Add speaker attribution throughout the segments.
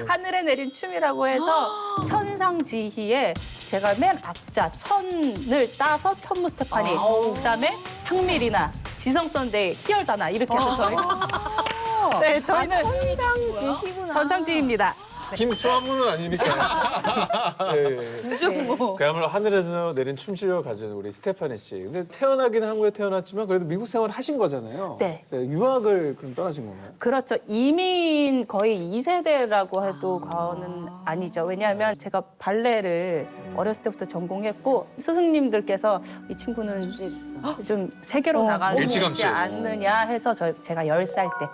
Speaker 1: 하늘에 내린 춤이라고 해서 천상지희에 제가 맨 앞자 천을 따서 천무 스테파니, 그다음에 상밀이나 지성선대 희열다나 이렇게 해서 저희 네, 저희는
Speaker 2: 천상지희구나.
Speaker 1: 천상지희입니다.
Speaker 3: 김수환군은 아닙니까? 네.
Speaker 2: 진짜 뭐.
Speaker 3: 그야말로 하늘에서 내린 춤 실력을 가진 우리 스테파니 씨. 근데 태어나기는 한국에 태어났지만 그래도 미국 생활을 하신 거잖아요.
Speaker 1: 네.
Speaker 3: 유학을 그럼 떠나신 건가요?
Speaker 1: 그렇죠. 이민 거의 2세대라고 해도 과언은 아니죠. 왜냐하면 제가 발레를 어렸을 때부터 전공했고 스승님들께서 이 친구는 좀 세계로 나가지
Speaker 3: 일찌감치.
Speaker 1: 않느냐 해서 제가 10살 때,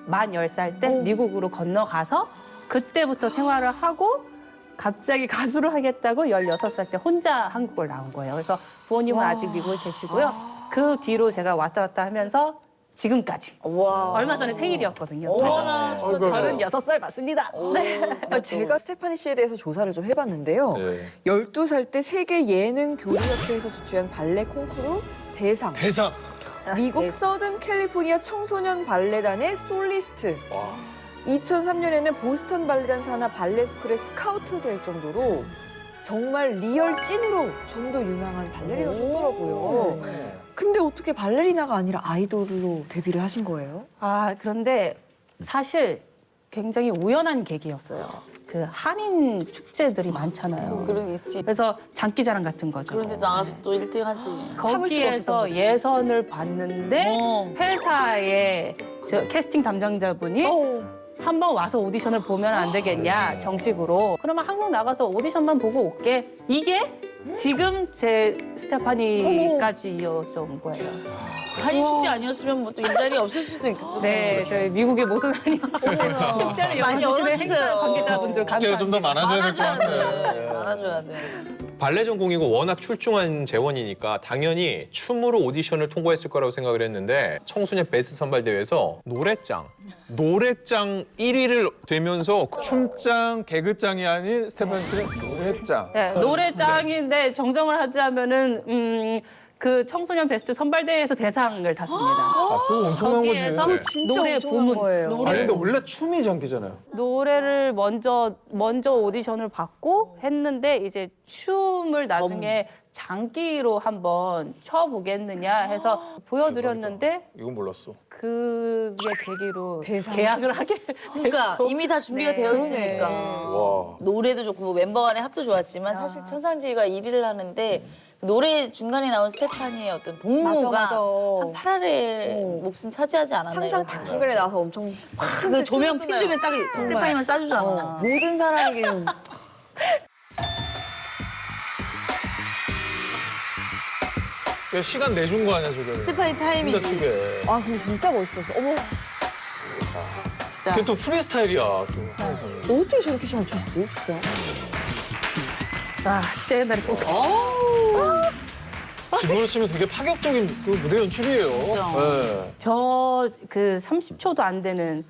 Speaker 1: 만 10살 때 미국으로 건너가서 그때부터 생활을 하고 갑자기 가수를 하겠다고 16살 때 혼자 한국을 나온 거예요. 그래서 부모님은 아직 미국에 계시고요. 그 뒤로 제가 왔다 갔다 하면서 지금까지. 얼마 전에 생일이었거든요.
Speaker 2: 어머나,
Speaker 1: 36살 맞습니다. 네.
Speaker 2: 제가 스테파니 씨에 대해서 조사를 좀 해봤는데요.
Speaker 3: 네.
Speaker 2: 12살 때 세계 예능 교류협회에서 주최한 발레 콩쿠르 대상.
Speaker 3: 대상.
Speaker 2: 미국 서든 캘리포니아 청소년 발레단의 솔리스트.
Speaker 3: 와.
Speaker 2: 2003년에는 보스턴 발레단 산하 발레 스쿨의 스카우트 될 정도로 정말 리얼 찐으로 좀 더 유명한 발레리나셨더라고요. 근데 어떻게 발레리나가 아니라 아이돌로 데뷔를 하신 거예요?
Speaker 1: 아, 그런데 사실 굉장히 우연한 계기였어요. 그 한인 축제들이 많잖아요.
Speaker 4: 그런 게 있지.
Speaker 1: 그래서 장기자랑 같은 거죠.
Speaker 4: 그런데 나가서 또 1등 하지.
Speaker 1: 거기에서 예선을 봤는데 회사의 저 캐스팅 담당자분이 한번 와서 오디션을 보면 안 되겠냐, 정식으로. 그러면 한국 나가서 오디션만 보고 올게. 이게 지금 제 스테파니까지 이어서 온 거예요.
Speaker 4: 한인 축제 아니었으면 뭐 또 일자리 없을 수도 있겠죠.
Speaker 1: 네, 저희 미국의 모든 한인 축제를
Speaker 4: 많이
Speaker 1: 열어주시는
Speaker 4: 열어주세요.
Speaker 1: 행사 관계자분들 감사합니다.
Speaker 3: 축제가 좀 더 많아져야 될 것
Speaker 4: 많아져야
Speaker 3: 같아요.
Speaker 4: 돼. 많아져야 돼.
Speaker 5: 발레 전공이고 워낙 출중한 재원이니까 당연히 춤으로 오디션을 통과했을 거라고 생각을 했는데 청소년 베스트 선발대회에서 노래짱 1위를 되면서
Speaker 3: 춤짱, 개그짱이 아닌 스테파니 씨는 노래짱.
Speaker 1: 네, 노래짱인데 정정을 하자면은 그 청소년 베스트 선발대회에서 대상을 탔습니다.
Speaker 3: 아, 그거 엄청난
Speaker 1: 거기에서
Speaker 3: 거지.
Speaker 2: 진짜
Speaker 1: 노래
Speaker 2: 엄청난
Speaker 1: 부문.
Speaker 2: 거예요.
Speaker 3: 아니 근데 원래 춤이 장기잖아요.
Speaker 1: 노래를 먼저 오디션을 받고 했는데 이제 춤을 나중에 장기로 한번 춰보겠느냐 해서 보여드렸는데
Speaker 3: 이건 몰랐어.
Speaker 1: 그게 계기로
Speaker 2: 대상.
Speaker 1: 계약을 하게
Speaker 4: 그러니까
Speaker 1: 되고.
Speaker 4: 이미 다 준비가
Speaker 1: 네.
Speaker 4: 되어 있으니까.
Speaker 3: 와.
Speaker 4: 노래도 좋고 뭐 멤버 간의 합도 좋았지만 사실 천상지희가 1위를 하는데 노래 중간에 나온 스테파니의 어떤 동무가
Speaker 2: 맞아.
Speaker 4: 한 8알의 몫은 차지하지 않았나요?
Speaker 2: 항상 딱 중간에 나와서 엄청
Speaker 4: 그 조명 핀 주면 딱 스테파니만 쏴주잖아.
Speaker 2: 모든 사람에게는
Speaker 3: 야, 시간 내준 거 아니야 지금.
Speaker 4: 스테파니 타이밍이
Speaker 3: 혼자 추게.
Speaker 2: 아 근데 진짜 멋있었어. 어머
Speaker 4: 진짜.
Speaker 3: 그게 또 프리스타일이야. 또.
Speaker 2: 어떻게 저렇게 잘 추시지 진짜?
Speaker 1: 아, 진짜 옛날에 꼭.
Speaker 3: 지금으로 치면 되게 파격적인 그 무대 연출이에요. 네.
Speaker 1: 저 그 30초도 안 되는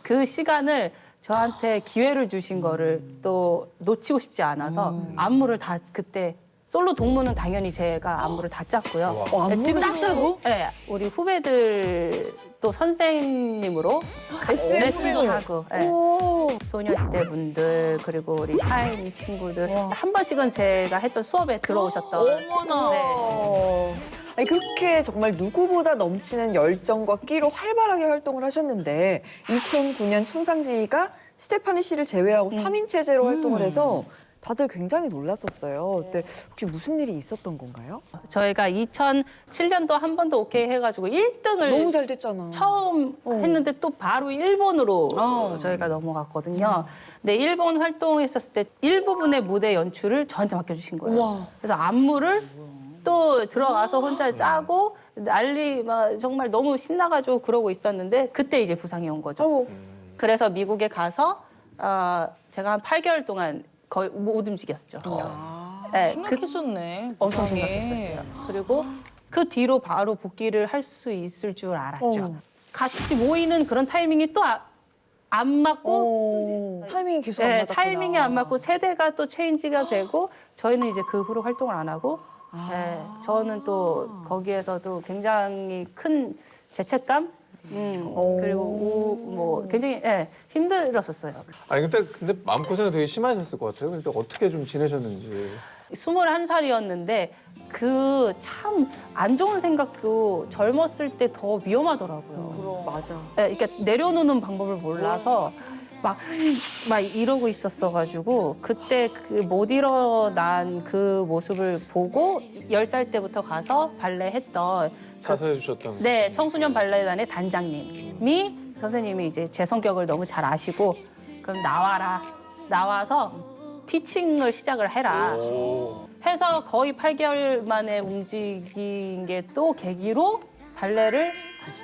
Speaker 1: 그 시간을 저한테 기회를 주신 거를 또 놓치고 싶지 않아서 안무를 다 그때 솔로 동무는 당연히 제가 안무를 다 짰고요. 지금
Speaker 4: 짰다고?
Speaker 1: 네, 우리 후배들 또 선생님으로 레슨도 하고, 네. 소녀시대 분들 그리고 우리 샤이니 친구들 한 번씩은 제가 했던 수업에 들어오셨던.
Speaker 4: 어머나.
Speaker 1: 네.
Speaker 2: 아니 그렇게 정말 누구보다 넘치는 열정과 끼로 활발하게 활동을 하셨는데 2009년 천상지희가 스테파니 씨를 제외하고 3인 체제로 활동을 해서 다들 굉장히 놀랐었어요. 그때 혹시 무슨 일이 있었던 건가요?
Speaker 1: 저희가 2007년도 한 번 더 오케이 해가지고 1등을
Speaker 2: 너무 잘 됐잖아.
Speaker 1: 처음 했는데 또 바로 일본으로 저희가 넘어갔거든요. 근데 일본 활동했었을 때 일부분의 무대 연출을 저한테 맡겨주신 거예요. 그래서 안무를 또 들어가서 혼자 짜고 난리 막 정말 너무 신나가지고 그러고 있었는데 그때 이제 부상이 온 거죠. 그래서 미국에 가서 제가 한 8개월 동안 거의 못 움직였죠. 네,
Speaker 4: 심각해졌네.
Speaker 1: 엄청
Speaker 4: 부상이.
Speaker 1: 심각했었어요. 그리고 그 뒤로 바로 복귀를 할 수 있을 줄 알았죠. 같이 모이는 그런 타이밍이 또 안 맞고
Speaker 2: 타이밍이 계속 안
Speaker 1: 네,
Speaker 2: 맞았구나.
Speaker 1: 타이밍이 안 맞고 세대가 또 체인지가 되고 저희는 이제 그 후로 활동을 안 하고 저는 또 거기에서도 굉장히 큰 죄책감 그리고 뭐 굉장히 힘들었었어요.
Speaker 3: 아니 근데 마음고생이 되게 심하셨을 것 같아요. 그래서 어떻게 좀 지내셨는지.
Speaker 1: 21살이었는데 그 참 안 좋은 생각도 젊었을 때 더 위험하더라고요.
Speaker 2: 맞아.
Speaker 1: 그러니까 내려놓는 방법을 몰라서 막 이러고 있었어가지고 그때 그 못 일어난 그 모습을 보고 10살 때부터 가서 발레 했던
Speaker 3: 자서해 주셨던.
Speaker 1: 네, 청소년 발레단의 단장님이 선생님이 이제 제 성격을 너무 잘 아시고 그럼 나와라. 나와서 티칭을 시작을 해라. 해서 거의 8개월 만에 움직인 게 또 계기로 발레를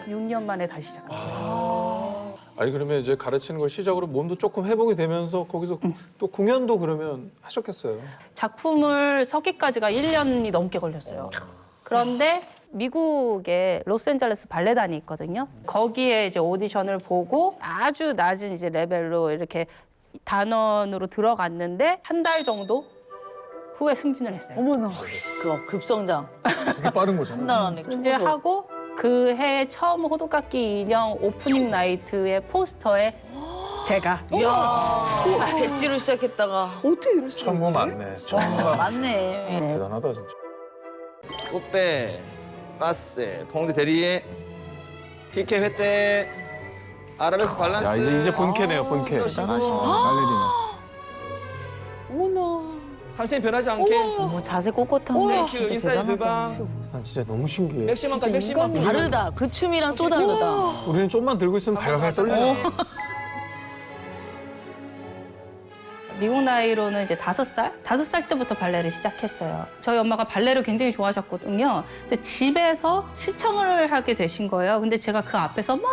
Speaker 1: 6년 만에 다시 시작했어요.
Speaker 3: 아니 그러면 이제 가르치는 걸 시작으로 몸도 조금 회복이 되면서 거기서 또 공연도 그러면 하셨겠어요.
Speaker 1: 작품을 서기까지가 1년이 넘게 걸렸어요. 그런데 미국에 로스앤젤레스 발레단이 있거든요. 거기에 이제 오디션을 보고 아주 낮은 이제 레벨로 이렇게 단원으로 들어갔는데 한 달 정도 후에 승진을 했어요.
Speaker 2: 어머나.
Speaker 4: 그 급성장.
Speaker 3: 되게 빠른 거잖아요.
Speaker 4: 한 달 안에 초고속.
Speaker 1: 승진하고 그 해 처음 호두깎이 인형 오프닝 나이트의 포스터에 제가
Speaker 4: 이야, 백지로 시작했다가
Speaker 2: 어떻게 이럴 수 있지?
Speaker 3: 천부 맞네. 천부가
Speaker 4: 맞네.
Speaker 3: 대단하다 진짜.
Speaker 6: 꽃배, 빠세, 봉대 대리에 피케 회대, 아라베스 밸런스.
Speaker 3: 야 이제 본캐네요 본캐.
Speaker 6: 대단하시다.
Speaker 3: 발레리나.
Speaker 2: 어머나.
Speaker 6: 상체는 변하지 않게.
Speaker 4: 뭐 자세 꼿꼿한데
Speaker 6: 큐
Speaker 4: 진짜
Speaker 6: 인사이드
Speaker 4: 대단하다.
Speaker 6: 방.
Speaker 3: 난 진짜 너무 신기해.
Speaker 6: 맥시멈까지 맥시멈.
Speaker 4: 다르다. 그 춤이랑 또 다르다.
Speaker 3: 우리는 좀만 들고 있으면 발발 떨리잖아.
Speaker 1: 미국 나이로는 이제 5살? 5살 때부터 발레를 시작했어요. 저희 엄마가 발레를 굉장히 좋아하셨거든요. 근데 집에서 시청을 하게 되신 거예요. 근데 제가 그 앞에서 막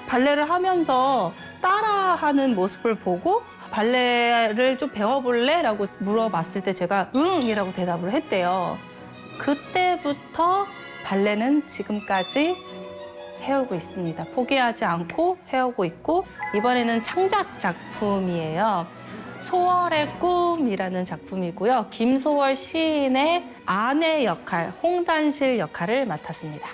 Speaker 1: 발레를 하면서 따라하는 모습을 보고 발레를 좀 배워볼래? 라고 물어봤을 때 제가 응! 이라고 대답을 했대요. 그때부터 발레는 지금까지 해오고 있습니다. 포기하지 않고 해오고 있고 이번에는 창작 작품이에요. 소월의 꿈이라는 작품이고요. 김소월 시인의 아내 역할, 홍단실 역할을 맡았습니다.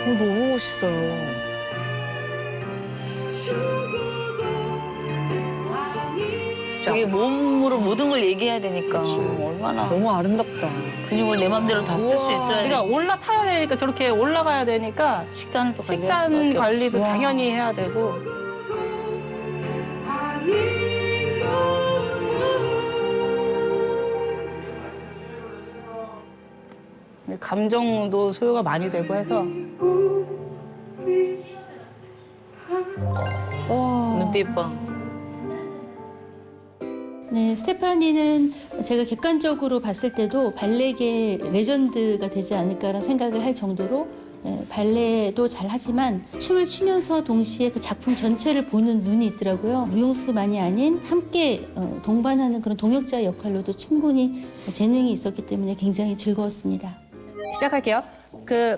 Speaker 2: 너무 멋있어요.
Speaker 4: 저게 몸으로 모든 걸 얘기해야 되니까 얼마나
Speaker 2: 너무 아름답다.
Speaker 4: 근육을 내 맘대로 다 쓸 수 있어야 돼.
Speaker 1: 그러니까 올라타야 되니까 저렇게 올라가야 되니까
Speaker 4: 식단을 또 관리할
Speaker 1: 식단
Speaker 4: 수밖에
Speaker 1: 관리도
Speaker 4: 없지.
Speaker 1: 당연히 해야 되고 감정도 소요가 많이 되고 해서
Speaker 4: 눈빛 봐.
Speaker 7: 네, 스테파니는 제가 객관적으로 봤을 때도 발레계 레전드가 되지 않을까라는 생각을 할 정도로 발레도 잘하지만 춤을 추면서 동시에 그 작품 전체를 보는 눈이 있더라고요. 무용수만이 아닌 함께 동반하는 그런 동역자 역할로도 충분히 재능이 있었기 때문에 굉장히 즐거웠습니다.
Speaker 1: 시작할게요. 그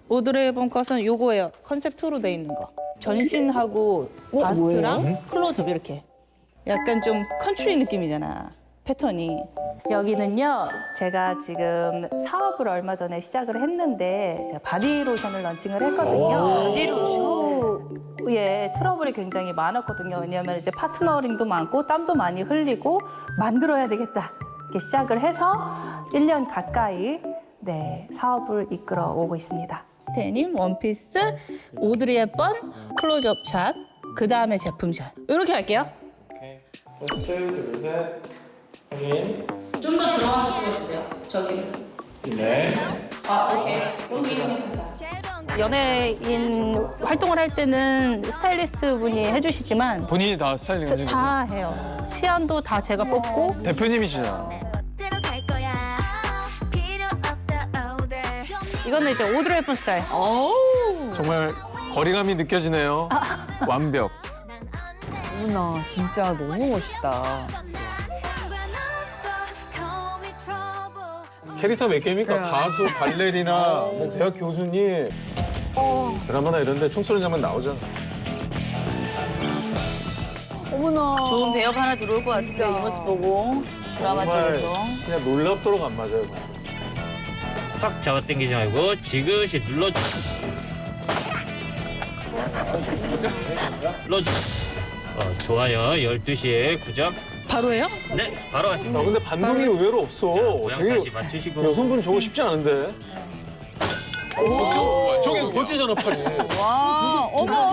Speaker 1: 오드레 본 컷은 요거예요. 컨셉 2로 돼 있는 거. 전신하고 바스트랑 클로즈업 이렇게. 약간 좀 컨트리 느낌이잖아. 패턴이. 여기는요. 제가 지금 사업을 얼마 전에 시작을 했는데 제가 바디로션을 런칭을 했거든요. 바디로션? 예, 트러블이 굉장히 많았거든요. 왜냐하면 이제 파트너링도 많고 땀도 많이 흘리고 만들어야 되겠다. 이렇게 시작을 해서 1년 가까이 사업을 이끌어 오고 있습니다. 데님, 원피스, 오드리 헵번, 클로즈업 샷, 그 다음에 제품 샷. 이렇게 할게요. 좀 더 들어가서 찍어주세요. 저기. 네. 여기 괜찮다. 연예인 활동을 할 때는 스타일리스트 분이 해주시지만
Speaker 3: 본인이 다 스타일링 하신 거죠?
Speaker 1: 다 해요. 시안도 다 제가 뽑고
Speaker 3: 대표님이시잖아.
Speaker 1: 이거는 이제 오드리 헵번 스타일.
Speaker 3: 정말 거리감이 느껴지네요. 완벽.
Speaker 2: 어머나, 진짜 너무 멋있다.
Speaker 3: 캐릭터 몇 개입니까? 가수, 발레리나, 뭐 대학 교수님. 드라마나 이런 데 춤추는 장면 나오잖아.
Speaker 2: 어머나. 어머나.
Speaker 4: 좋은 배역 하나 들어올 것 같은데 이 모습 보고 드라마
Speaker 3: 정말
Speaker 4: 쪽에서.
Speaker 3: 진짜 놀랍도록 안 맞아요.
Speaker 8: 확 잡아당기지 말고 지그시 눌러. 눌러주. 좋아요. 12시에 구적.
Speaker 7: 바로예요?
Speaker 8: 네, 바로 하시면
Speaker 3: 아,
Speaker 8: 돼요.
Speaker 3: 근데 반동이 의외로 없어.
Speaker 8: 모양
Speaker 3: 되게
Speaker 8: 다시 맞추시고.
Speaker 3: 여성분 저거 쉽지 않은데. 저게 버티잖아, 팔이.
Speaker 4: 와, 어머.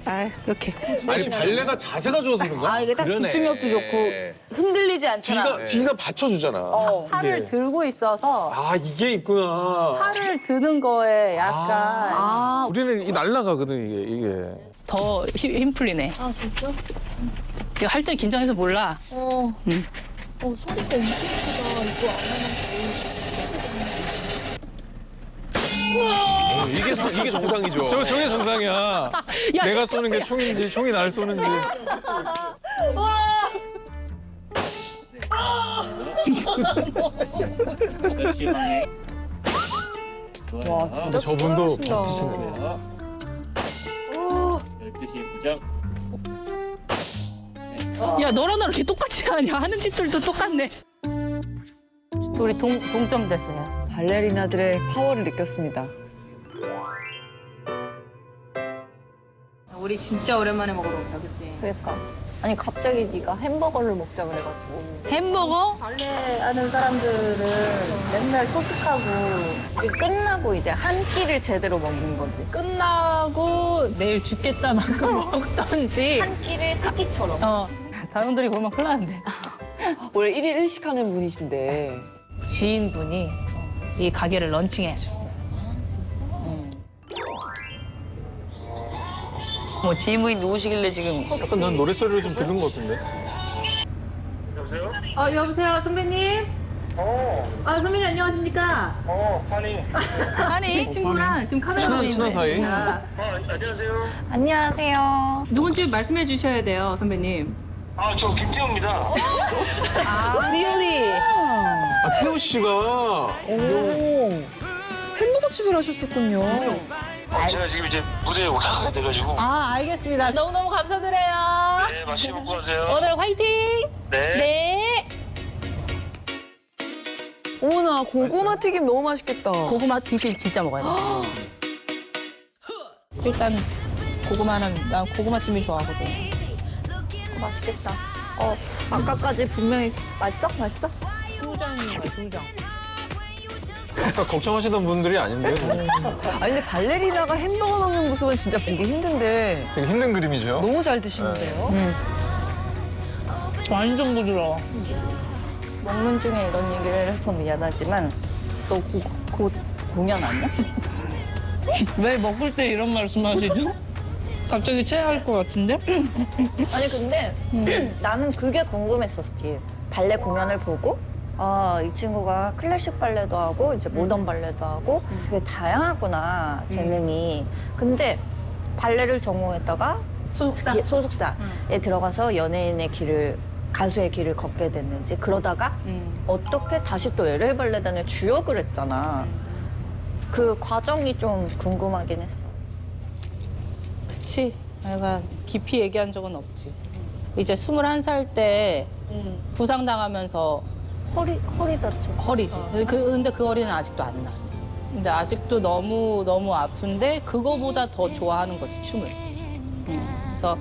Speaker 1: 아, 이렇게.
Speaker 3: 아니, 발레가 자세가 좋아서 그런가?
Speaker 4: 아, 이게 딱
Speaker 5: 그러네.
Speaker 4: 집중력도 좋고 흔들리지 않잖아.
Speaker 3: 뒤가 받쳐주잖아.
Speaker 1: 팔을
Speaker 3: 이게.
Speaker 1: 들고 있어서
Speaker 3: 아, 이게 있구나.
Speaker 1: 팔을 드는 거에 약간
Speaker 4: 아,
Speaker 3: 우리는 이 날라가거든, 이게.
Speaker 1: 더 힘 풀리네.
Speaker 2: 아 진짜?
Speaker 1: 이거 할 때 긴장해서 몰라.
Speaker 2: 소리가 엄청 크다. 이거 안
Speaker 5: 이게 정상이죠.
Speaker 3: 저게 정상이야. 내가 쏘는 게 총인지, 총이 날 쏘는지.
Speaker 2: 와 진짜
Speaker 3: 저분도
Speaker 2: 잘하신다.
Speaker 3: 버티시네.
Speaker 8: 12시에 구적.
Speaker 1: 야, 너랑 나랑 이렇게 똑같이 하냐? 하는 짓들도 똑같네. 우리 동점 됐어요.
Speaker 2: 발레리나들의 파워를 느꼈습니다.
Speaker 7: 우리 진짜 오랜만에 먹으러 온다, 그치?
Speaker 9: 그러니까. 아니 갑자기 네가 햄버거를 먹자 그래가지고.
Speaker 4: 햄버거?
Speaker 9: 발레 하는 사람들은 맨날 소식하고 이게 끝나고 이제 한 끼를 제대로 먹는 거지.
Speaker 1: 끝나고 내일 죽겠다만큼 먹던지.
Speaker 9: 한 끼를 사기처럼.
Speaker 1: 다른 분들이 보면 큰일 나는데.
Speaker 2: 원래 1일 1식 하는 분이신데
Speaker 1: 지인분이 이 가게를 런칭해 하셨어요.
Speaker 4: 뭐 지인분이 누구시길래 지금.
Speaker 3: 약간 난 노랫소리를 좀 들은 것 같은데.
Speaker 1: 여보세요, 선배님? 아, 선배님 안녕하십니까?
Speaker 4: 아니,
Speaker 1: 제 친구랑 지금 카메라 보고
Speaker 3: 친한 사이?
Speaker 1: 있습니다.
Speaker 9: 안녕하세요.
Speaker 1: 누군지 말씀해 주셔야 돼요, 선배님.
Speaker 4: 지효리.
Speaker 3: 아, 태호 씨가.
Speaker 2: 햄버거집을 하셨었군요.
Speaker 10: 제가 지금 이제 무대에 올라가야 돼가지고.
Speaker 1: 아, 알겠습니다. 너무너무 감사드려요.
Speaker 10: 네, 맛있게 먹고 가세요.
Speaker 1: 오늘 화이팅!
Speaker 10: 네.
Speaker 1: 네.
Speaker 2: 어머나 고구마 튀김 너무 맛있겠다.
Speaker 1: 고구마 튀김 진짜 먹어야 돼. 일단 고구마는 난 고구마찜이 좋아하거든.
Speaker 9: 맛있겠다. 아까까지 분명히 맛있어? 맛있어?
Speaker 3: 아까 걱정하시던 분들이 아닌데.
Speaker 2: 아니 근데 발레리나가 햄버거 먹는 모습은 진짜 보기 힘든데
Speaker 3: 되게 힘든 그림이죠.
Speaker 2: 너무 잘 드시는데요.
Speaker 1: 완전 부드러워.
Speaker 9: 먹는 중에 이런 얘기를 해서 미안하지만 또 곧 공연 아니야?
Speaker 1: 왜 먹을 때 이런 말씀하시죠? 갑자기 체할 것 같은데?
Speaker 9: 아니 근데 나는 그게 궁금했었지. 발레 공연을 보고 아, 이 친구가 클래식 발레도 하고 이제 모던 발레도 하고 되게 다양하구나 재능이. 근데 발레를 전공했다가 소속사에 들어가서 연예인의 길을 가수의 길을 걷게 됐는지 그러다가 어떻게 다시 또 LA 발레단에 주역을 했잖아. 그 과정이 좀 궁금하긴 했어.
Speaker 1: 그치. 내가 깊이 얘기한 적은 없지. 이제 21살 때 부상당하면서
Speaker 9: 허리 다쳐.
Speaker 1: 허리지. 근데 그 허리는 아직도 안 났어. 근데 아직도 너무 아픈데 그거보다 더 좋아하는 거지, 춤을. 그래서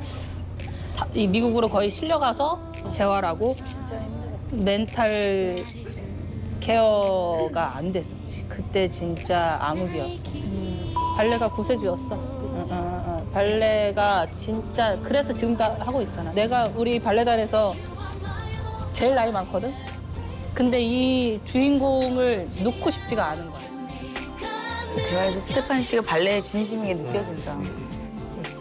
Speaker 1: 이 미국으로 거의 실려가서 재활하고 멘탈 케어가 안 됐었지. 그때 진짜 암흑이었어. 발레가 구세주였어. 발레가 진짜 그래서 지금도 하고 있잖아. 내가 우리 발레단에서 제일 나이 많거든. 근데 이 주인공을 놓고 싶지가 않은 거야.
Speaker 4: 대화에서 스테판 씨가 발레에 진심인 게 느껴진다.